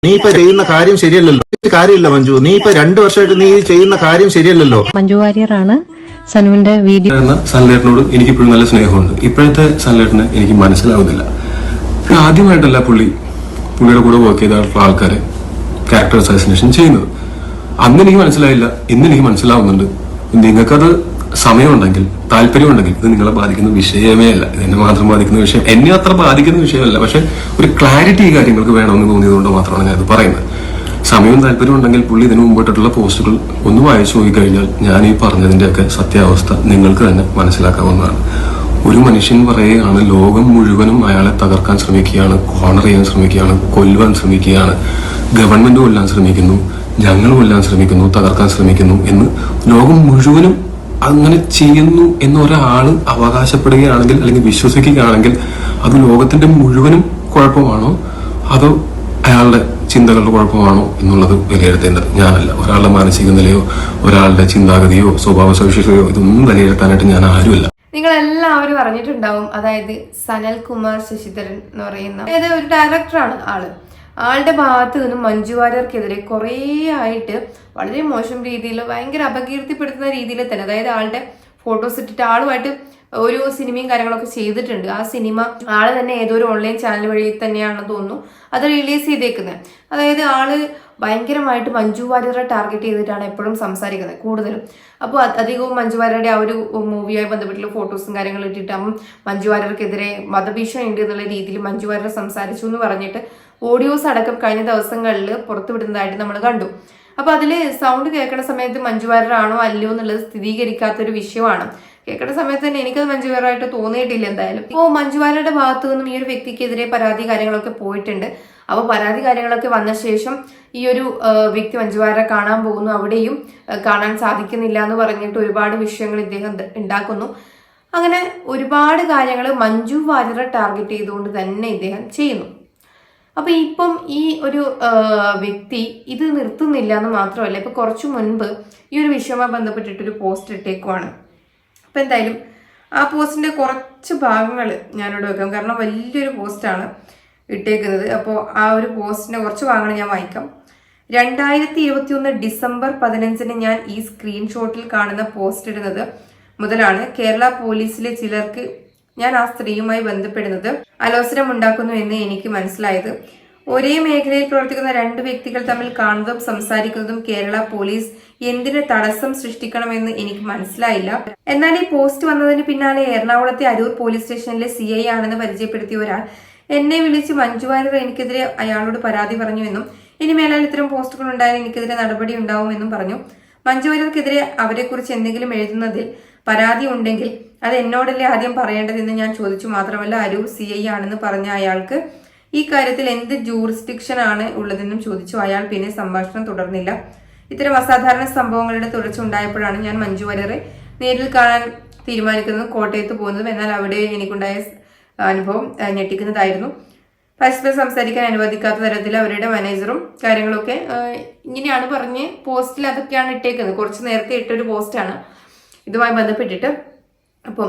നീ ഇപ്പൊ ചെയ്യുന്ന കാര്യം ശരിയല്ലല്ലോ. കാര്യമില്ല മഞ്ജു, നീ ഇപ്പൊ 2 വർഷമായിട്ട് നീ ചെയ്യുന്ന കാര്യം ശരിയല്ലല്ലോ. മഞ്ജു വാര്യറാണ് സനുവിന്റെ വീഡിയോ. സൺലൈറ്റിനോട് എനിക്ക് ഇപ്പോഴും നല്ല സ്നേഹമുണ്ട്. ഇപ്പോഴത്തെ സൺലൈറ്റിനെ എനിക്ക് മനസ്സിലാവുന്നില്ല. ആദ്യമായിട്ടല്ല പുള്ളിയുടെ കൂടെ വർക്ക് ചെയ്ത ആൾക്കാരെ ക്യാരക്ടർ അസാസിനേഷൻ ചെയ്യുന്നത്. അന്ന് എനിക്ക് മനസ്സിലായില്ല, ഇന്ന് എനിക്ക് മനസ്സിലാവുന്നുണ്ട്. നിങ്ങൾക്കത് സമയമുണ്ടെങ്കിൽ, താല്പര്യമുണ്ടെങ്കിൽ ഇത് നിങ്ങളെ ബാധിക്കുന്ന വിഷയമേ അല്ല. ഇത് എന്നെ മാത്രം ബാധിക്കുന്ന വിഷയം, എന്നെ അത്ര ബാധിക്കുന്ന വിഷയമല്ല. പക്ഷെ ഒരു ക്ലാരിറ്റി ഈ കാര്യങ്ങൾക്ക് വേണമെന്ന് തോന്നിയതുകൊണ്ട് മാത്രമാണ് ഞാനത് പറയുന്നത്. സമയവും താല്പര്യം ഉണ്ടെങ്കിൽ പുള്ളി ഇതിനു മുമ്പിട്ടുള്ള പോസ്റ്റുകൾ ഒന്ന് വായിച്ചു നോക്കിക്കഴിഞ്ഞാൽ ഞാൻ ഈ പറഞ്ഞതിന്റെയൊക്കെ സത്യാവസ്ഥ നിങ്ങൾക്ക് തന്നെ മനസ്സിലാക്കാവുന്നതാണ്. ഒരു മനുഷ്യൻ പറയുകയാണ് ലോകം മുഴുവനും അയാളെ തകർക്കാൻ ശ്രമിക്കുകയാണ്, കോർണർ ചെയ്യാൻ ശ്രമിക്കുകയാണ്, കൊല്ലുവാൻ ശ്രമിക്കുകയാണ്, ഗവൺമെന്റ് കൊല്ലാൻ ശ്രമിക്കുന്നു, ഞങ്ങൾ കൊല്ലാൻ ശ്രമിക്കുന്നു, തകർക്കാൻ ശ്രമിക്കുന്നു എന്ന് ലോകം മുഴുവനും അങ്ങനെ ചെയ്യുന്നു എന്ന് ഒരാള് അവകാശപ്പെടുകയാണെങ്കിൽ അല്ലെങ്കിൽ വിശ്വസിക്കുകയാണെങ്കിൽ അത് ലോകത്തിന്റെ മുഴുവനും കുഴപ്പമാണോ അതോ അയാളുടെ ചിന്തകളുടെ കുഴപ്പമാണോ എന്നുള്ളത് വിലയിരുത്തേണ്ടത് ഞാനല്ല. ഒരാളുടെ മാനസിക നിലയോ ഒരാളുടെ ചിന്താഗതിയോ സ്വഭാവ സവിശേഷതയോ ഇതൊന്നും വിലയിരുത്താനായിട്ട് ഞാൻ ആരുമല്ല. നിങ്ങളെല്ലാവരും അറിഞ്ഞിട്ടുണ്ടാവും, അതായത് സനൽകുമാർ ശശിധരൻ എന്ന് പറയുന്ന ഒരു ഡയറക്ടറാണ് ആളുടെ ഭാഗത്ത് നിന്നും മഞ്ജു വാര്യർക്കെതിരെ കുറേ ആയിട്ട് വളരെ മോശം രീതിയിൽ ഭയങ്കര അപകീർത്തിപ്പെടുത്തുന്ന രീതിയിൽ തന്നെ, അതായത് ആളുടെ ഫോട്ടോസ് ഇട്ടിട്ട് ആളുമായിട്ട് ഒരു സിനിമയും കാര്യങ്ങളൊക്കെ ചെയ്തിട്ടുണ്ട്. ആ സിനിമ ആള് തന്നെ ഏതോ ഒരു ഓൺലൈൻ ചാനൽ വഴി തന്നെയാണെന്ന് തോന്നുന്നു അത് റിലീസ് ചെയ്തേക്കുന്നത്. അതായത് ആള് ഭയങ്കരമായിട്ട് മഞ്ജു വാര്യറെ ടാർഗറ്റ് ചെയ്തിട്ടാണ് എപ്പോഴും സംസാരിക്കുന്നത് കൂടുതലും. അപ്പോൾ അധികവും മഞ്ജു വാര്യരുടെ ആ ഒരു മൂവിയായി ബന്ധപ്പെട്ടുള്ള ഫോട്ടോസും കാര്യങ്ങളും ഇട്ടിട്ട് മഞ്ജു വാര്യർക്കെതിരെ വധഭീഷണി ഉണ്ട് എന്നുള്ള രീതിയിൽ മഞ്ജു വാര്യർ സംസാരിച്ചു എന്ന് പറഞ്ഞിട്ട് ഓഡിയോസ് അടക്കം കഴിഞ്ഞ ദിവസങ്ങളിൽ പുറത്തുവിടുന്നതായിട്ട് നമ്മൾ കണ്ടു. അപ്പൊ അതില് സൗണ്ട് കേൾക്കുന്ന സമയത്ത് മഞ്ജു വാര്യറാണോ അല്ലയോ എന്നുള്ളത് സ്ഥിരീകരിക്കാത്തൊരു വിഷയമാണ്. കേൾക്കുന്ന സമയത്ത് തന്നെ എനിക്കത് മഞ്ജു വാര്യറായിട്ട് തോന്നിയിട്ടില്ല എന്തായാലും. ഇപ്പോൾ മഞ്ജു വാര്യരുടെ ഭാഗത്തു നിന്നും ഈ ഒരു വ്യക്തിക്കെതിരെ പരാതി കാര്യങ്ങളൊക്കെ പോയിട്ടുണ്ട്. അപ്പോൾ പരാതി കാര്യങ്ങളൊക്കെ വന്ന ശേഷം ഈ ഒരു വ്യക്തി മഞ്ജു വാര്യരെ കാണാൻ പോകുന്നു, അവിടെയും കാണാൻ സാധിക്കുന്നില്ല എന്ന് പറഞ്ഞിട്ട് ഒരുപാട് വിഷയങ്ങൾ ഇദ്ദേഹം ഉണ്ടാക്കുന്നു. അങ്ങനെ ഒരുപാട് കാര്യങ്ങൾ മഞ്ജു വാര്യരെ ടാർഗറ്റ് ചെയ്തുകൊണ്ട് തന്നെ ഇദ്ദേഹം ചെയ്യുന്നു. അപ്പൊ ഇപ്പം ഈ ഒരു വ്യക്തി ഇത് നിർത്തുന്നില്ല എന്ന് മാത്രമല്ല, ഇപ്പൊ കുറച്ചു മുൻപ് ഈ ഒരു വിഷയവുമായി ബന്ധപ്പെട്ടിട്ടൊരു പോസ്റ്റ് ഇട്ടേക്കുവാണ്. അപ്പൊ എന്തായാലും ആ പോസ്റ്റിന്റെ കുറച്ച് ഭാഗങ്ങൾ ഞാനിവിടെ വെക്കാം, കാരണം വലിയൊരു പോസ്റ്റാണ് ഇട്ടേക്കുന്നത്. അപ്പോൾ ആ ഒരു പോസ്റ്റിന്റെ കുറച്ച് ഭാഗങ്ങൾ ഞാൻ വായിക്കാം. 2021 ഡിസംബർ 15 ഞാൻ ഈ സ്ക്രീൻഷോട്ടിൽ കാണുന്ന പോസ്റ്റ് ഇടുന്നത് മുതലാണ് കേരള പോലീസിലെ ചിലർക്ക് ഞാൻ ആ സ്ത്രീയുമായി ബന്ധപ്പെടുന്നത് അലോസരമുണ്ടാക്കുന്നു എന്ന് എനിക്ക് മനസ്സിലായത്. ഒരേ മേഖലയിൽ പ്രവർത്തിക്കുന്ന 2 വ്യക്തികൾ തമ്മിൽ കാണുന്നതും സംസാരിക്കുന്നതും കേരള പോലീസ് എന്തിന് തടസ്സം സൃഷ്ടിക്കണമെന്ന് എനിക്ക് മനസ്സിലായില്ല. എന്നാൽ ഈ പോസ്റ്റ് വന്നതിന് പിന്നാലെ എറണാകുളത്തെ അരൂർ പോലീസ് സ്റ്റേഷനിലെ CI ആണെന്ന് പരിചയപ്പെടുത്തിയ ഒരാൾ എന്നെ വിളിച്ച് മഞ്ജു വാര്യർ എനിക്കെതിരെ അയാളോട് പരാതി പറഞ്ഞുവെന്നും ഇനി മേലാൽ ഇത്തരം പോസ്റ്റുകൾ ഉണ്ടായാൽ എനിക്കെതിരെ നടപടി ഉണ്ടാവുമെന്നും പറഞ്ഞു. മഞ്ജു വാര്യർക്കെതിരെ അവരെക്കുറിച്ച് എന്തെങ്കിലും എഴുതുന്നതിൽ പരാതി ഉണ്ടെങ്കിൽ അത് എന്നോടല്ലേ ആദ്യം പറയേണ്ടതെന്ന് ഞാൻ ചോദിച്ചു. മാത്രമല്ല അരൂർ CI ആണെന്ന് പറഞ്ഞ അയാൾക്ക് ഈ കാര്യത്തിൽ എന്ത് ജൂറിസ്ഡിക്ഷൻ ആണ് ഉള്ളതെന്നും ചോദിച്ചു. അയാൾ പിന്നെ സംഭാഷണം തുടർന്നില്ല. ഇത്തരം അസാധാരണ സംഭവങ്ങളുടെ തുടർച്ച ഉണ്ടായപ്പോഴാണ് ഞാൻ മഞ്ജു വാര്യരെ നേരിൽ കാണാൻ തീരുമാനിക്കുന്നതും കോട്ടയത്ത് പോകുന്നതും. എന്നാൽ അവിടെ എനിക്കുണ്ടായ അനുഭവം ഞെട്ടിക്കുന്നതായിരുന്നു. പരസ്പരം സംസാരിക്കാൻ അനുവദിക്കാത്ത തരത്തിൽ അവരുടെ മാനേജറും കാര്യങ്ങളൊക്കെ ഇങ്ങനെയാണ് പറഞ്ഞ് പോസ്റ്റിൽ അതൊക്കെയാണ് ഇട്ടേക്കുന്നത്. കുറച്ച് നേരത്തെ ഇട്ടൊരു പോസ്റ്റാണ് ഇതുമായി ബന്ധപ്പെട്ടിട്ട്. അപ്പം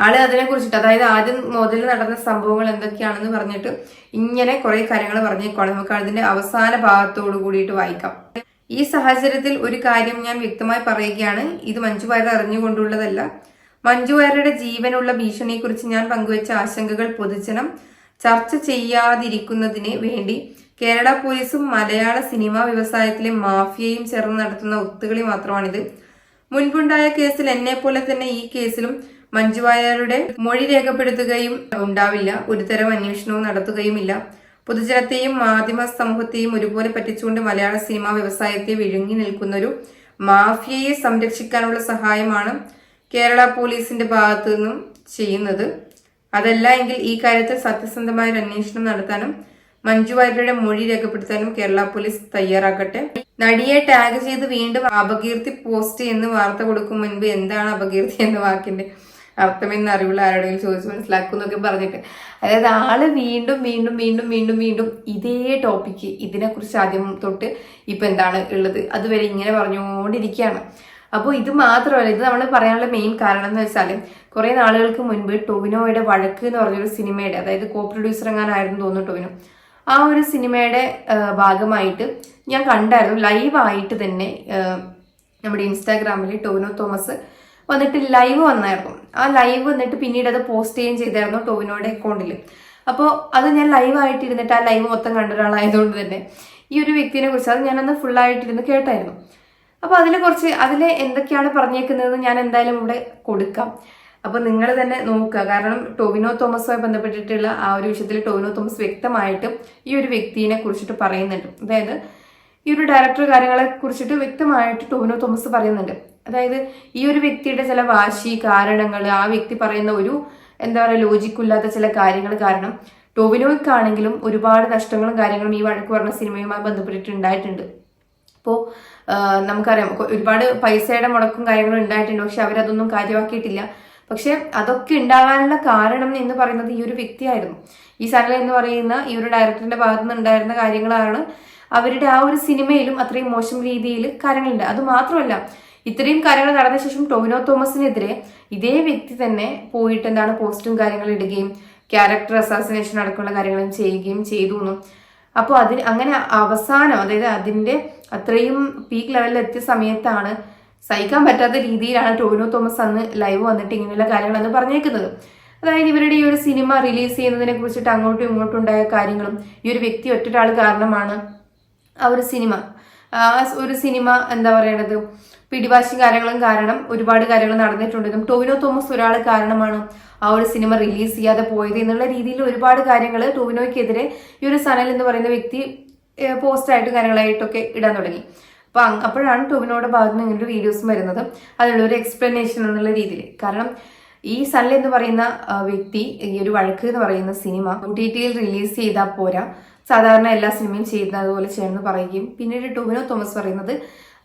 ആള് അതിനെ കുറിച്ചിട്ട്, അതായത് ആദ്യം മുതൽ നടന്ന സംഭവങ്ങൾ എന്തൊക്കെയാണെന്ന് പറഞ്ഞിട്ട് ഇങ്ങനെ കുറെ കാര്യങ്ങൾ പറഞ്ഞേക്കാണ്. നമുക്ക് അതിന്റെ അവസാന ഭാഗത്തോട് കൂടിയിട്ട് വായിക്കാം. ഈ സാഹചര്യത്തിൽ ഒരു കാര്യം ഞാൻ വ്യക്തമായി പറയുകയാണ്, ഇത് മഞ്ജു വാര്യർ അറിഞ്ഞുകൊണ്ടുള്ളതല്ല. മഞ്ജു വാര്യരുടെ ജീവനുള്ള ഭീഷണിയെക്കുറിച്ച് ഞാൻ പങ്കുവച്ച ആശങ്കകൾ പൊതുജനം ചർച്ച ചെയ്യാതിരിക്കുന്നതിന് വേണ്ടി കേരള പോലീസും മലയാള സിനിമാ വ്യവസായത്തിലെ മാഫിയയും ചേർന്ന് നടത്തുന്ന ഒത്തുകളി മാത്രമാണിത്. മുൻപുണ്ടായ കേസിൽ എന്നെ പോലെ തന്നെ ഈ കേസിലും മഞ്ജു വാര്യരുടെ മൊഴി രേഖപ്പെടുത്തുകയും ഉണ്ടാവില്ല. ഒരുതരം അന്വേഷണവും നടത്തുകയുമില്ല. പൊതുജനത്തെയും മാധ്യമ സമൂഹത്തെയും ഒരുപോലെ പറ്റിച്ചുകൊണ്ട് മലയാള സിനിമാ വ്യവസായത്തെ വിഴുങ്ങി നിൽക്കുന്നൊരു മാഫിയയെ സംരക്ഷിക്കാനുള്ള സഹായമാണ് കേരള പോലീസിന്റെ ഭാഗത്തു നിന്നും ചെയ്യുന്നത്. അതല്ല എങ്കിൽ ഈ കാര്യത്തിൽ സത്യസന്ധമായ ഒരു അന്വേഷണം നടത്താനും മഞ്ജു വാര്യരുടെ മൊഴി രേഖപ്പെടുത്താനും കേരള പോലീസ് തയ്യാറാക്കട്ടെ. നടിയെ ടാഗ് ചെയ്ത് വീണ്ടും അപകീർത്തി പോസ്റ്റ് എന്ന് വാർത്ത കൊടുക്കും മുൻപ് എന്താണ് അപകീർത്തി എന്ന വാക്കിന്റെ അർത്ഥമെന്ന് അറിവുള്ള ആരോടെങ്കിലും ചോദിച്ചു മനസ്സിലാക്കുന്നൊക്കെ പറഞ്ഞിട്ട്, അതായത് ആള് വീണ്ടും വീണ്ടും വീണ്ടും വീണ്ടും വീണ്ടും ഇതേ ടോപ്പിക്ക് ഇതിനെക്കുറിച്ച് ആദ്യം തൊട്ട് ഇപ്പൊ എന്താണ് ഉള്ളത് അതുവരെ ഇങ്ങനെ പറഞ്ഞുകൊണ്ടിരിക്കുകയാണ്. അപ്പോൾ ഇത് മാത്രമല്ല, ഇത് നമ്മൾ പറയാനുള്ള മെയിൻ കാരണം എന്ന് വെച്ചാൽ കുറെ നാളുകൾക്ക് മുൻപ് ടൊവിനോയുടെ വഴക്ക് എന്ന് പറഞ്ഞൊരു സിനിമയുടെ, അതായത് കോ പ്രൊഡ്യൂസർ എങ്ങാനായിരുന്നു തോന്നുന്നു ടൊവിനോ, ആ ഒരു സിനിമയുടെ ഭാഗമായിട്ട് ഞാൻ കണ്ടായിരുന്നു, ലൈവായിട്ട് തന്നെ നമ്മുടെ ഇൻസ്റ്റാഗ്രാമിൽ ടോവിനോ തോമസ് വന്നിട്ട് ലൈവ് വന്നായിരുന്നു. ആ ലൈവ് വന്നിട്ട് പിന്നീട് അത് പോസ്റ്റ് ചെയ്യുകയും ചെയ്തായിരുന്നു ടോവിനോയുടെ അക്കൗണ്ടിൽ. അപ്പോൾ അത് ഞാൻ ലൈവായിട്ട് ഇരുന്നിട്ട് ആ ലൈവ് മൊത്തം കണ്ട ഒരാളായതുകൊണ്ട് തന്നെ ഈ ഒരു വ്യക്തിനെ കുറിച്ച് അത് ഞാനന്ന് ഫുള്ളായിട്ടിരുന്ന് കേട്ടായിരുന്നു. അപ്പോൾ അതിൽ എന്തൊക്കെയാണ് പറഞ്ഞേക്കുന്നതെന്ന് ഞാൻ എന്തായാലും ഇവിടെ കൊടുക്കാം. അപ്പോൾ നിങ്ങൾ തന്നെ നോക്കുക. കാരണം ടോവിനോ തോമസുമായി ബന്ധപ്പെട്ടിട്ടുള്ള ആ ഒരു വിഷയത്തിൽ ടോവിനോ തോമസ് വ്യക്തമായിട്ട് ഈ ഒരു വ്യക്തിനെ കുറിച്ചിട്ട് പറയുന്നുണ്ട്. അതായത് ഈ ഒരു ഡയറക്ടർ കാര്യങ്ങളെ കുറിച്ചിട്ട് വ്യക്തമായിട്ട് ടോവിനോ തോമസ് പറയുന്നുണ്ട്. അതായത് ഈ ഒരു വ്യക്തിയുടെ ചില വാശി കാരണങ്ങൾ, ആ വ്യക്തി പറയുന്ന ഒരു ലോജിക്കില്ലാത്ത ചില കാര്യങ്ങൾ കാരണം ടോവിനോയ്ക്കാണെങ്കിലും ഒരുപാട് നഷ്ടങ്ങളും കാര്യങ്ങളും ഈ വഴക്ക് പറഞ്ഞ സിനിമയുമായി ബന്ധപ്പെട്ടിട്ട് ഉണ്ടായിട്ടുണ്ട്. അപ്പോൾ നമുക്കറിയാം ഒരുപാട് പൈസയുടെ മുടക്കും കാര്യങ്ങളും ഉണ്ടായിട്ടുണ്ട്. പക്ഷെ അവരതൊന്നും കാര്യമാക്കിയിട്ടില്ല. പക്ഷെ അതൊക്കെ ഉണ്ടാകാനുള്ള കാരണം എന്ന് പറയുന്നത് ഈ ഒരു വ്യക്തിയായിരുന്നു. ഈ സനൽ എന്ന് പറയുന്ന ഈ ഒരു ഡയറക്ടറിന്റെ ഭാഗത്തു നിന്ന് ഉണ്ടായിരുന്ന കാര്യങ്ങളാണ് അവരുടെ ആ ഒരു സിനിമയിലും അത്രയും മോശം രീതിയിൽ കാര്യങ്ങളുണ്ട്. അത് മാത്രമല്ല, ഇത്രയും കാര്യങ്ങൾ നടന്ന ശേഷം ടോവിനോ തോമസിനെതിരെ ഇതേ വ്യക്തി തന്നെ പോയിട്ട് പോസ്റ്റും കാര്യങ്ങളും ഇടുകയും ക്യാരക്ടർ അസാസിനേഷൻ അടക്കമുള്ള കാര്യങ്ങളും ചെയ്യുകയും ചെയ്തു എന്നും. അപ്പോൾ അങ്ങനെ അവസാനം, അതായത് അതിന്റെ അത്രയും പീക്ക് ലെവലിൽ എത്തിയ സമയത്താണ് സഹിക്കാൻ പറ്റാത്ത രീതിയിലാണ് ടോവിനോ തോമസ് അന്ന് ലൈവ് വന്നിട്ട് ഇങ്ങനെയുള്ള കാര്യങ്ങളെന്ന് പറഞ്ഞേക്കുന്നത്. അതായത് ഇവരുടെ ഈ ഒരു സിനിമ റിലീസ് ചെയ്യുന്നതിനെ കുറിച്ചിട്ട് അങ്ങോട്ടും ഇങ്ങോട്ടും ഉണ്ടായ കാര്യങ്ങളും ഈ ഒരു വ്യക്തി ഒറ്റൊരാൾ കാരണമാണ് ആ ഒരു സിനിമ പിടിവാശി കാര്യങ്ങളും കാരണം ഒരുപാട് കാര്യങ്ങൾ നടന്നിട്ടുണ്ടെന്നും ടോവിനോ തോമസ് ഒരാൾ കാരണമാണ് ആ ഒരു സിനിമ റിലീസ് ചെയ്യാതെ പോയത് എന്നുള്ള രീതിയിൽ ഒരുപാട് കാര്യങ്ങൾ ടോവിനോയ്ക്കെതിരെ ഈ ഒരു സനൽ എന്ന് പറയുന്ന വ്യക്തി പോസ്റ്റായിട്ടും കാര്യങ്ങളായിട്ടൊക്കെ ഇടാൻ തുടങ്ങി. അപ്പോഴാണ് ടോവിനോയുടെ ഭാഗത്ത് നിന്ന് ഇങ്ങനൊരു വീഡിയോസും വരുന്നത്, അതിനുള്ള ഒരു എക്സ്പ്ലനേഷൻ എന്നുള്ള രീതിയിൽ. കാരണം ഈ സനൽ എന്ന് പറയുന്ന വ്യക്തി ഈ ഒരു വഴക്ക് എന്ന് പറയുന്ന സിനിമ OTT റിലീസ് ചെയ്താൽ പോരാ, സാധാരണ എല്ലാ സിനിമയും ചെയ്യുന്നത് അതുപോലെ ചെയ്യണമെന്ന് പറയുകയും പിന്നീട് ടോവിനോ തോമസ് പറയുന്നത്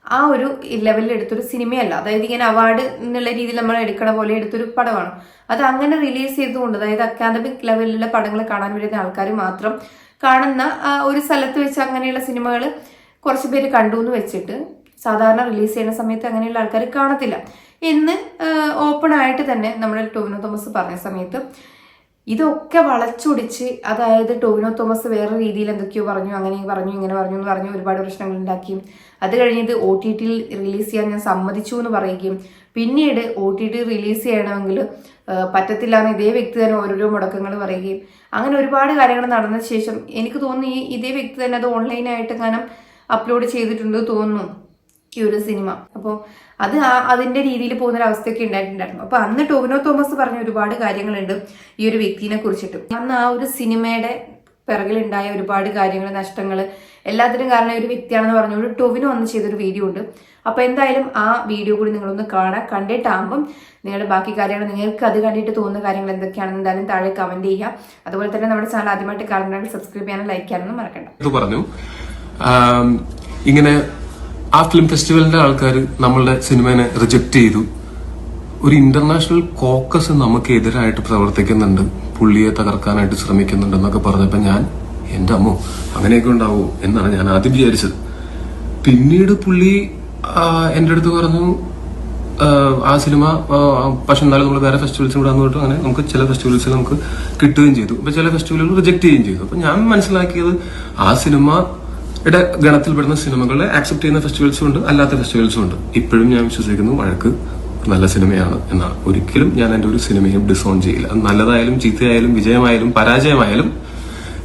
ആ ഒരു ലെവലിൽ എടുത്തൊരു സിനിമയല്ല, അതായത് ഇങ്ങനെ അവാർഡ് എന്നുള്ള രീതിയിൽ നമ്മൾ എടുക്കണ പോലെ എടുത്തൊരു പടമാണ്. അത് അങ്ങനെ റിലീസ് ചെയ്തുകൊണ്ട്, അതായത് അക്കാദമിക് ലെവലിലുള്ള പടങ്ങൾ കാണാൻ വരുന്ന ആൾക്കാർ മാത്രം കാണുന്ന ഒരു സ്ഥലത്ത് വെച്ച് അങ്ങനെയുള്ള സിനിമകൾ കുറച്ച് പേര് കണ്ടു എന്ന് വെച്ചിട്ട് സാധാരണ റിലീസ് ചെയ്യുന്ന സമയത്ത് അങ്ങനെയുള്ള ആൾക്കാർ കാണത്തില്ല എന്ന് ഓപ്പൺ ആയിട്ട് തന്നെ നമ്മുടെ ടോവിനോ തോമസ് പറഞ്ഞ സമയത്ത് ഇതൊക്കെ വളച്ചൊടിച്ച്, അതായത് ടോവിനോ തോമസ് വേറെ രീതിയിൽ എന്തൊക്കെയോ പറഞ്ഞു, അങ്ങനെ പറഞ്ഞു ഇങ്ങനെ പറഞ്ഞു എന്ന് പറഞ്ഞു ഒരുപാട് പ്രശ്നങ്ങൾ ഉണ്ടാക്കിയും അത് കഴിഞ്ഞത് OTT റിലീസ് ചെയ്യാൻ ഞാൻ സമ്മതിച്ചു എന്ന് പറയുകയും പിന്നീട് OTT റിലീസ് ചെയ്യണമെങ്കിൽ പറ്റത്തില്ല എന്ന് ഇതേ വ്യക്തി തന്നെ ഓരോരോ മുടക്കങ്ങൾ പറയുകയും അങ്ങനെ ഒരുപാട് കാര്യങ്ങൾ നടന്ന ശേഷം എനിക്ക് തോന്നുന്നു ഇതേ വ്യക്തി തന്നെ അത് ഓൺലൈനായിട്ട് കാരണം അപ്ലോഡ് ചെയ്തിട്ടുണ്ട് തോന്നുന്നു ഈ ഒരു സിനിമ. അപ്പോൾ അതിന്റെ രീതിയിൽ പോകുന്നൊരവസ്ഥയൊക്കെ ഉണ്ടായിട്ടുണ്ടായിരുന്നു. അപ്പൊ അന്ന് ടോവിനോ തോമസ് പറഞ്ഞ ഒരുപാട് കാര്യങ്ങളുണ്ട് ഈ ഒരു വ്യക്തിനെ കുറിച്ചിട്ട്. അന്ന് ആ ഒരു സിനിമയുടെ പിറകിലുണ്ടായ ഒരുപാട് കാര്യങ്ങൾ, നഷ്ടങ്ങൾ എല്ലാത്തിനും കാരണം ഒരു വ്യക്തിയാണെന്ന് പറഞ്ഞുകൊണ്ട് ടോവിനോ അന്ന് ചെയ്തൊരു വീഡിയോ ഉണ്ട്. അപ്പൊ എന്തായാലും ആ വീഡിയോ കൂടി നിങ്ങളൊന്ന് കണ്ടിട്ടാകുമ്പം നിങ്ങളുടെ ബാക്കി കാര്യങ്ങൾ, നിങ്ങൾക്ക് അത് കണ്ടിട്ട് തോന്നുന്ന കാര്യങ്ങൾ എന്തൊക്കെയാണെന്ന് എന്തായാലും താഴെ കമന്റ് ചെയ്യുക. അതുപോലെ തന്നെ നമ്മുടെ ചാനൽ ആദ്യമായിട്ട് കാണുന്നവർ സബ്സ്ക്രൈബ് ചെയ്യാനും ലൈക്ക് ചെയ്യാനൊന്നും മറക്കണ്ട. പറഞ്ഞു ഇങ്ങനെ ആ ഫിലിം ഫെസ്റ്റിവലിന്റെ ആൾക്കാർ നമ്മളുടെ സിനിമയെ റിജക്ട് ചെയ്തു, ഒരു ഇന്റർനാഷണൽ കോക്കസ് നമുക്ക് എതിരായിട്ട് പ്രവർത്തിക്കുന്നുണ്ട്, പുള്ളിയെ തകർക്കാനായിട്ട് ശ്രമിക്കുന്നുണ്ട് എന്നൊക്കെ പറഞ്ഞപ്പോ ഞാൻ എന്റെ അമ്മോ അങ്ങനെയൊക്കെ ഉണ്ടാവോ എന്നാണ് ഞാൻ ആദ്യം വിചാരിച്ചത്. പിന്നീട് പുള്ളി എന്റെ അടുത്ത് പറഞ്ഞു ആ സിനിമ പക്ഷെ എന്നാലും നമ്മൾ വേറെ ഫെസ്റ്റിവൽസിന് വിടാന്ന് പറഞ്ഞിട്ട് അങ്ങനെ നമുക്ക് ചില ഫെസ്റ്റിവൽസിൽ നമുക്ക് കിട്ടുകയും ചെയ്തു, അപ്പൊ ചില ഫെസ്റ്റിവലുകൾ റിജക്ട് ചെയ്യുകയും ചെയ്തു. അപ്പൊ ഞാൻ മനസ്സിലാക്കിയത് ആ സിനിമയുടെ ഗണത്തിൽപ്പെടുന്ന സിനിമകളെ ആക്സെപ്റ്റ് ചെയ്യുന്ന ഫെസ്റ്റിവൽസും ഉണ്ട്, അല്ലാത്ത ഫെസ്റ്റിവൽസും ഉണ്ട്. ഇപ്പോഴും ഞാൻ വിശ്വസിക്കുന്നു വഴക്ക് നല്ല സിനിമയാണ് എന്നാണ്. ഒരിക്കലും ഞാൻ എന്റെ ഒരു സിനിമയും ഡിസോൺ ചെയ്യില്ല. അത് നല്ലതായാലും ചീത്തയായാലും വിജയമായാലും പരാജയമായാലും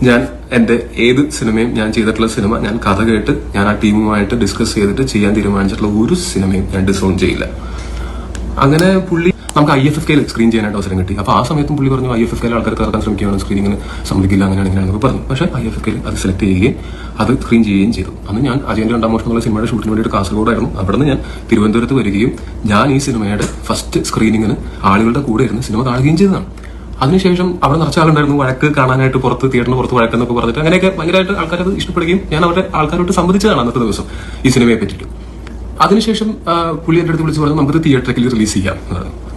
ഞാൻ എന്റെ ഏത് സിനിമയും, ഞാൻ ചെയ്തിട്ടുള്ള സിനിമ ഞാൻ കഥ കേട്ട് ഞാൻ ആ ടീമുമായിട്ട് ഡിസ്കസ് ചെയ്തിട്ട് ചെയ്യാൻ തീരുമാനിച്ചിട്ടുള്ള ഒരു സിനിമയും ഞാൻ ഡിസോൺ ചെയ്യില്ല. അങ്ങനെ പുള്ളി നമുക്ക് IFFK സ്ക്രീൻ ചെയ്യാനായിട്ട് അവസരം കിട്ടി. അപ്പൊ ആ സമയത്തും പുള്ളി പറഞ്ഞു IFFK ആൾക്കാർ കയറാൻ ശ്രമിക്കുകയാണ്, സ്ക്രീനിങ്ങിന് സമ്മതിക്കില്ല, അങ്ങനെയാണെന്നൊക്കെ പറഞ്ഞു. പക്ഷേ IFFK അത് സെലക്ട് ചെയ്യുകയും അത് സ്ക്രീൻ ചെയ്യുകയും ചെയ്തു. അന്ന് ഞാൻ അജയന്റെ 2-ാം വർഷം എന്നുള്ള സിനിമയുടെ ഷൂട്ടിന് വേണ്ടിയിട്ട് കാസർഗോഡായിരുന്നു. അവിടെ നിന്ന് ഞാൻ തിരുവനന്തപുരത്ത് വരികയും ഞാൻ ഈ സിനിമയുടെ ഫസ്റ്റ് സ്ക്രീനിങ്ങിന് ആളുകളുടെ കൂടെ ഇരുന്ന് സിനിമ കാണുകയും ചെയ്തതാണ്. അതിനുശേഷം അവിടെ നിറച്ച ആളുണ്ടായിരുന്നു വഴക്ക് കാണാനായിട്ട്, തിയേറ്ററിന് പുറത്ത് വഴക്കെന്നൊക്കെ പറഞ്ഞിട്ട് അങ്ങനെയൊക്കെ ഭയങ്കരമായിട്ട് ആൾക്കാരത് ഇഷ്ടപ്പെടുകയും ഞാൻ അവരുടെ ആൾക്കാരോട്ട് സംബന്ധിച്ചതാണ് അന്നത്തെ ദിവസം ഈ സിനിമയെ പറ്റിയിട്ട്. അതിനുശേഷം പുള്ളി എന്റെ അടുത്ത് വിളിച്ച് പറഞ്ഞു നമുക്ക് തിയേറ്ററിൽ റിലീസ് ചെയ്യാം.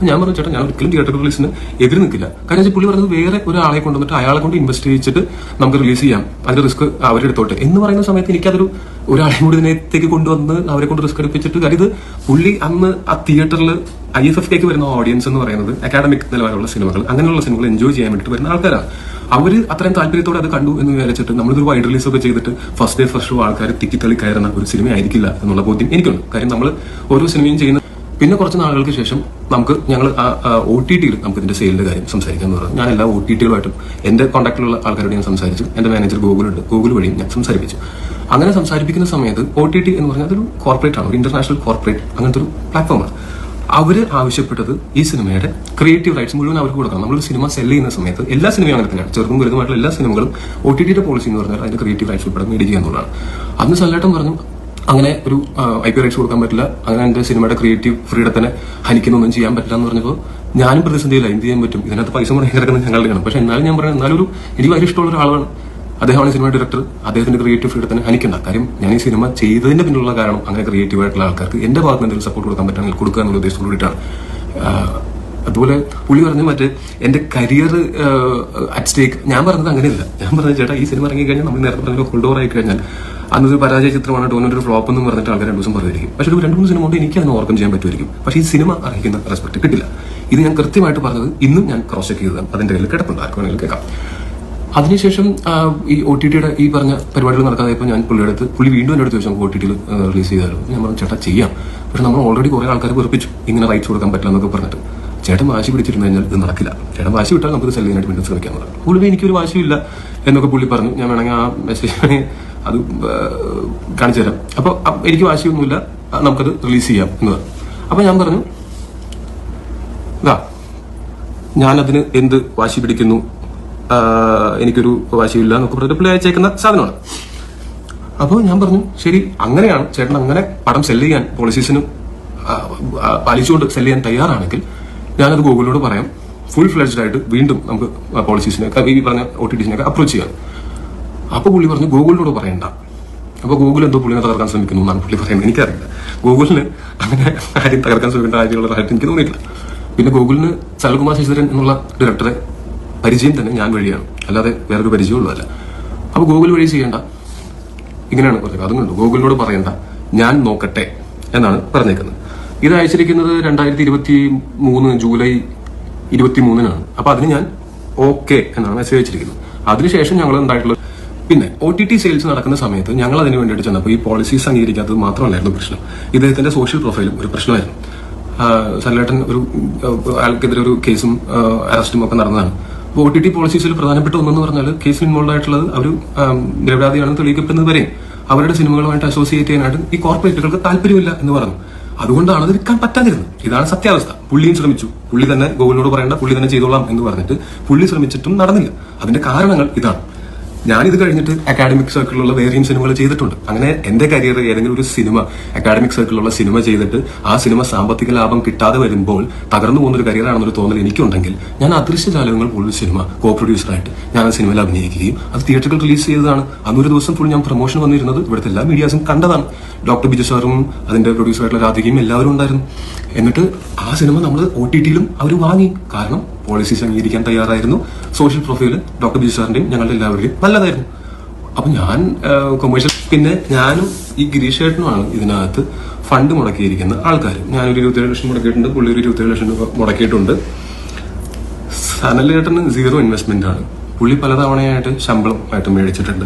അപ്പൊ ഞാൻ പറഞ്ഞു ചേട്ടാ ഞാൻ ഒരിക്കലും തിയേറ്റർ റിലീസിന് എതിര് നിൽക്കില്ല. കാരണം പുള്ളി പറഞ്ഞത് വേറെ ഒരാളെ കൊണ്ടുവന്നിട്ട് അയാളെ കൊണ്ട് ഇൻവെസ്റ്റ് ചെയ്യിച്ചിട്ട് നമുക്ക് റിലീസ് ചെയ്യാം, അതിന്റെ റിസ്ക് അവരെടുത്തോട്ടെ എന്ന് പറയുന്ന സമയത്ത് എനിക്കതൊരു ഒരാളെ കൂടി ഇതിനകത്തേക്ക് കൊണ്ടുവന്ന് അവരെ കൊണ്ട് റിസ്ക് എടുപ്പിച്ചിട്ട്, കാര്യം ഇത് പുള്ളി അന്ന് ആ തിയേറ്ററിൽ IFFK വരുന്ന ഓഡിയൻസ് എന്ന് പറയുന്നത് അക്കാഡമിക് നിലവാരമുള്ള സിനിമകൾ, അങ്ങനെയുള്ള സിനിമകൾ എൻജോയ് ചെയ്യാൻ വേണ്ടിയിട്ട് വരുന്ന ആൾക്കാരാണ്. അവര് അത്രയും താല്പര്യത്തോടെ അത് കണ്ടു എന്ന് വിചാരിച്ചിട്ട് നമ്മളിതൊരു വൈഡ് റിലീസ് ഒക്കെ ചെയ്തിട്ട് ഫസ്റ്റ് ഡേ ഫസ്റ്റ് ഷോ ആൾക്കാർ തിക്കിത്തള്ളി കയറുന്ന ഒരു സിനിമ ആയിരിക്കില്ല എന്നുള്ള ബോധ്യം എനിക്കുണ്ട്. കാര്യം നമ്മൾ ഓരോ സിനിമയും ചെയ്യുന്ന പിന്നെ കുറച്ച് നാളുകൾക്ക് ശേഷം ഞങ്ങൾ OTTയിൽ നമുക്ക് ഇതിന്റെ സെയിലിന്റെ കാര്യം സംസാരിക്കാന്ന് പറഞ്ഞു. ഞാൻ എല്ലാ OTTകളുമായിട്ടും എന്റെ കോൺടാക്റ്റിലുള്ള ആൾക്കാരോട് ഞാൻ സംസാരിച്ചു. എന്റെ മാനേജർ ഗൂഗിൾ വഴിയും ഞാൻ സംസാരിപ്പിച്ചു. അങ്ങനെ സംസാരിപ്പിക്കുന്ന സമയത്ത് OTT എന്ന് പറഞ്ഞാൽ അതൊരു കോർപ്പറേറ്റ് ആണ്, ഒരു ഇന്റർനാഷണൽ കോർപ്പറേറ്റ് അങ്ങനത്തെ ഒരു പ്ലാറ്റ്ഫോമാണ്. അവര് ആവശ്യപ്പെട്ടത് ഈ സിനിമയുടെ ക്രിയേറ്റീവ് റൈറ്റ്സ് മുഴുവൻ അവർക്ക് കൊടുക്കണം. നമ്മളൊരു സിനിമ സെല് ചെയ്യുന്ന സമയത്ത് എല്ലാ സിനിമയും അങ്ങനെ തന്നെയാണ്, ചെറുതും വലുതുമായിട്ടുള്ള എല്ലാ സിനിമകളും OTTയുടെ പോളിസി എന്ന് പറഞ്ഞാൽ അതിന്റെ ക്രിയേറ്റീവ് റൈറ്റ്സ് ഉൾപ്പെടെ മേടിക്കുക എന്നുള്ളതാണ്. അന്ന് സല്ലേട്ടൻ പറഞ്ഞു അങ്ങനെ ഒരു IP റൈറ്റ്സ് കൊടുക്കാൻ പറ്റില്ല, അങ്ങനെ എന്റെ സിനിമയുടെ ക്രിയേറ്റീവ് ഫ്രീഡത്തിനെ ഹനിക്കുന്നൊന്നും ചെയ്യാൻ പറ്റില്ല എന്ന് പറഞ്ഞപ്പോൾ ഞാനും പ്രതിസന്ധിയില്ല. എന്ത് ചെയ്യാൻ പറ്റും, ഇതിനകത്ത് പൈസ മുടങ്ങി കിടക്കുന്നത് ഞങ്ങളുടെയാണ്. പക്ഷെ എന്നാലും ഞാൻ പറയുന്നത് എന്നാലും എനിക്ക് വളരെ ഇഷ്ടമുള്ള ഒരാളാണ് അദ്ദേഹമാണ് സിനിമ ഡയറക്ടർ. അദ്ദേഹത്തിന്റെ ക്രിയേറ്റീവ് ഫ്രീഡത്തിനെ ഹനിക്കണ്ട. കാര്യം ഞാൻ ഈ സിനിമ ചെയ്തതിന്റെ പിന്നിലുള്ള കാരണം അങ്ങനെ ക്രിയേറ്റീവ് ആയിട്ടുള്ള ആൾക്കാർക്ക് എന്റെ ഭാഗത്ത് എന്തെങ്കിലും സപ്പോർട്ട് കൊടുക്കാൻ പറ്റുമെങ്കിൽ കൊടുക്കുക എന്നുള്ള ഉദ്ദേശത്തോട് കൂടിയിട്ടാണ്. അതുപോലെ പുള്ളി പറഞ്ഞു മറ്റേ എന്റെ കരിയർ അറ്റ് സ്റ്റേക്ക്. ഞാൻ പറഞ്ഞത് അങ്ങനെയല്ല. ഞാൻ പറഞ്ഞത് ചേട്ടാ ഈ സിനിമ ഇറങ്ങി കഴിഞ്ഞാൽ നമ്മൾ നേരത്തെ പറഞ്ഞ ഹോൾഡ് ഓവർ ആയി കഴിഞ്ഞാൽ അന്നൊരു പരാജയ ചിത്രമാണ്, ടോനൊരു ഫ്ലോപ്പ് എന്ന് പറഞ്ഞിട്ട് ആൾക്കാർ 2 ദിവസം പറയുമായിരിക്കും. പക്ഷെ ഒരു 2-3 സിനിമ കൊണ്ട് എനിക്ക് അതിനെ ഓർക്കം ചെയ്യാൻ പറ്റുമായിരിക്കും. പക്ഷേ ഈ സിനിമ അറിയിക്കുന്ന റെസ്പെക്ട് കിട്ടില്ല. ഇത് ഞാൻ കൃത്യമായിട്ട് പറഞ്ഞത് ഇന്നും ഞാൻ ക്രോസ് ചെക്ക് ചെയ്തതാണ്. അതിന്റെ കയ്യിൽ കിടപ്പുണ്ട്, ആർക്ക് വേണമെങ്കിലും കേൾക്കാം. അതിനുശേഷം ഈ OTTയുടെ ഈ പറഞ്ഞ പരിപാടികൾ നടക്കാതെയപ്പോൾ ഞാൻ പുള്ളി വീണ്ടും എൻ്റെ അടുത്ത് ചോദിച്ചു OTTയിൽ റിലീസ് ചെയ്തായിരുന്നു. ഞാൻ പറഞ്ഞു ചേട്ടാ ചെയ്യാം, പക്ഷെ നമ്മൾ ഓൾറെഡി കുറെ ആൾക്കാർ വെറുപ്പിച്ചു ഇങ്ങനെ റൈറ്റ്സ് കൊടുക്കാൻ പറ്റില്ല എന്നൊക്കെ പറഞ്ഞിട്ട്. ചേട്ടൻ വാശി പിടിച്ചിരുന്നു കഴിഞ്ഞാൽ ഇത് നടക്കില്ല, ചേട്ടൻ വാശി വിട്ടാൽ നമുക്ക് സെല് ചെയ്യാനായിട്ട് വീണ്ടും ശ്രമിക്കാൻ പറഞ്ഞു. പുള്ളി എനിക്കൊരു വാശിയില്ല എന്നൊക്കെ പുള്ളി പറഞ്ഞു. ഞാൻ വേണമെങ്കിൽ ആ മെസ്സേജ് അത് കാണിച്ചു തരാം. അപ്പൊ എനിക്ക് വാശിയൊന്നുമില്ല, നമുക്കത് റിലീസ് ചെയ്യാം എന്ന് പറഞ്ഞു. അപ്പൊ ഞാൻ പറഞ്ഞു ഞാനതിന് എന്ത് വാശി പിടിക്കുന്നു, എനിക്കൊരു വാശിയില്ല എന്നൊക്കെ പറഞ്ഞിട്ട് പുള്ളി അയച്ചേക്കുന്ന സാധനമാണ്. അപ്പോൾ ഞാൻ പറഞ്ഞു ശരി അങ്ങനെയാണ് ചേട്ടൻ അങ്ങനെ പടം സെല് ചെയ്യാൻ പോളിസീസിന് പാലിച്ചുകൊണ്ട് സെല് ചെയ്യാൻ തയ്യാറാണെങ്കിൽ ഞാനത് ഗൂഗിളിനോട് പറയാം, ഫുൾ ഫ്ലെഡ്ജ്ഡ് ആയിട്ട് വീണ്ടും നമുക്ക് പോളിസീസിനെ ഈ പറഞ്ഞ OTTസിനെയൊക്കെ അപ്രോച്ച് ചെയ്യാം. അപ്പൊ പുള്ളി പറഞ്ഞു ഗൂഗിളിനോട് പറയണ്ട. അപ്പൊ ഗൂഗിൾ എന്തോ പുള്ളിനെ തകർക്കാൻ ശ്രമിക്കുന്നു എന്നാണ് പുള്ളി പറയുന്നത്. എനിക്കറിയില്ല, ഗൂഗിളിന് അങ്ങനെ ആരും തകർക്കാൻ ശ്രമിക്കേണ്ട കാര്യമുള്ളതായിട്ട് എനിക്ക് തോന്നിയിട്ടില്ല. പിന്നെ ഗൂഗിളിന് സനൽകുമാർ ശശിധരൻ എന്നുള്ള ഡയറക്ടറെ പരിചയം തന്നെ ഞാൻ വഴിയാണ്, അല്ലാതെ വേറൊരു പരിചയമുള്ളതല്ല. അപ്പൊ ഗൂഗിൾ വഴി ചെയ്യേണ്ട, ഇങ്ങനെയാണ് പറഞ്ഞത്. അതുകൊണ്ട് ഗൂഗിളിനോട് പറയണ്ട, ഞാൻ നോക്കട്ടെ എന്നാണ് പറഞ്ഞേക്കുന്നത്. ഇത് അയച്ചിരിക്കുന്നത് 2023 ജൂലൈ 23-നാണ്. അപ്പൊ അതിന് ഞാൻ ഓക്കെ എന്നാണ് മെസ്സേജ് അയച്ചിരിക്കുന്നത്. അതിനുശേഷം ഞങ്ങൾ ഉണ്ടായിട്ടുള്ള പിന്നെ OTT സെയിൽസ് നടക്കുന്ന സമയത്ത് ഞങ്ങൾ അതിന് വേണ്ടിയിട്ട് ചെന്നപ്പോൾ ഈ പോളിസീസ് അംഗീകരിക്കാത്തത് മാത്രമല്ലായിരുന്നു പ്രശ്നം, ഇദ്ദേഹത്തിന്റെ സോഷ്യൽ പ്രൊഫൈലും ഒരു പ്രശ്നമായിരുന്നു. സല്ലേട്ടൻ ആൾക്കെതിരെ ഒരു കേസും അറസ്റ്റും ഒക്കെ നടന്നതാണ്. OTT പോളിസീസിൽ പ്രധാനപ്പെട്ട ഒന്നെന്ന് പറഞ്ഞാൽ കേസിൽ ഇൻവോൾവ് ആയിട്ടുള്ളത് അവർ നിരപരാധിയാണെന്ന് തെളിയിക്കപ്പെടുന്നത് വരെ അവരുടെ സിനിമകളുമായിട്ട് അസോസിയേറ്റ് ചെയ്യാനായിട്ട് ഈ കോർപ്പറേറ്റുകൾക്ക് താല്പര്യമില്ല എന്ന് പറഞ്ഞു. അതുകൊണ്ടാണ് അത് വിൽക്കാൻ പറ്റാതിരുന്നത്. ഇതാണ് സത്യാവസ്ഥ. പുള്ളിയും ശ്രമിച്ചു, പുള്ളി തന്നെ ഗൂഗിളിനോട് പറയേണ്ട, പുള്ളി തന്നെ ചെയ്തോളാം എന്ന് പറഞ്ഞിട്ട് പുള്ളി ശ്രമിച്ചിട്ടും നടന്നില്ല. അതിന്റെ കാരണങ്ങൾ ഇതാണ്. ഞാനിത് കഴിഞ്ഞിട്ട് അക്കാഡമിക് സർക്കിളിലുള്ള വേറെയും സിനിമകൾ ചെയ്തിട്ടുണ്ട്. അങ്ങനെ എന്റെ കരിയർ ഏതെങ്കിലും ഒരു സിനിമ അക്കാഡമിക് സർക്കിളിലുള്ള സിനിമ ചെയ്തിട്ട് ആ സിനിമ സാമ്പത്തിക ലാഭം കിട്ടാതെ വരുമ്പോൾ തകർന്നു പോകുന്നൊരു കരിയറാണെന്നൊരു തോന്നൽ എനിക്കുണ്ടെങ്കിൽ ഞാൻ അദൃശ്യജാലകങ്ങൾ പോലൊരു സിനിമ കോ പ്രൊഡ്യൂസറായിട്ട് ഞാൻ ആ സിനിമയിൽ അഭിനയിക്കുകയും അത് തിയേറ്ററിൽ റിലീസ് ചെയ്തതാണ്. അന്നൊരു ദിവസം ഫുൾ ഞാൻ പ്രൊമോഷൻ വന്നിരുന്നത് ഇവിടുത്തെ എല്ലാ മീഡിയാസും കണ്ടതാണ്. ഡോക്ടർ ബിജു സാറും അതിന്റെ പ്രൊഡ്യൂസറായിട്ടുള്ള രാധികയും എല്ലാവരും ഉണ്ടായിരുന്നു. എന്നിട്ട് ആ സിനിമ നമ്മൾ OTTയിലും അവർ വാങ്ങി. കാരണം പോളിസീസ് അംഗീകരിക്കാൻ തയ്യാറായിരുന്നു. സോഷ്യൽ പ്രൊഫൈല് ഡോക്ടർ ബിജു സാറിന്റെയും ഞങ്ങളുടെ എല്ലാവരുടെയും നല്ലതായിരുന്നു. അപ്പൊ ഞാൻ കൊമേഴ്ഷ്യൽ പിന്നെ ഞാനും ഈ ഗിരീഷ് ചേട്ടനുമാണ് ഇതിനകത്ത് ഫണ്ട് മുടക്കിയിരിക്കുന്ന ആൾക്കാർ. ഞാനൊരു 27 ലക്ഷം മുടക്കിയിട്ടുണ്ട്, പുള്ളി ഒരു 27 ലക്ഷം രൂപ മുടക്കിയിട്ടുണ്ട്. സനലേട്ടന് 0 ഇൻവെസ്റ്റ്മെന്റ് ആണ്. പുള്ളി പലതവണയായിട്ട് ശമ്പളം ആയിട്ട് മേടിച്ചിട്ടുണ്ട്.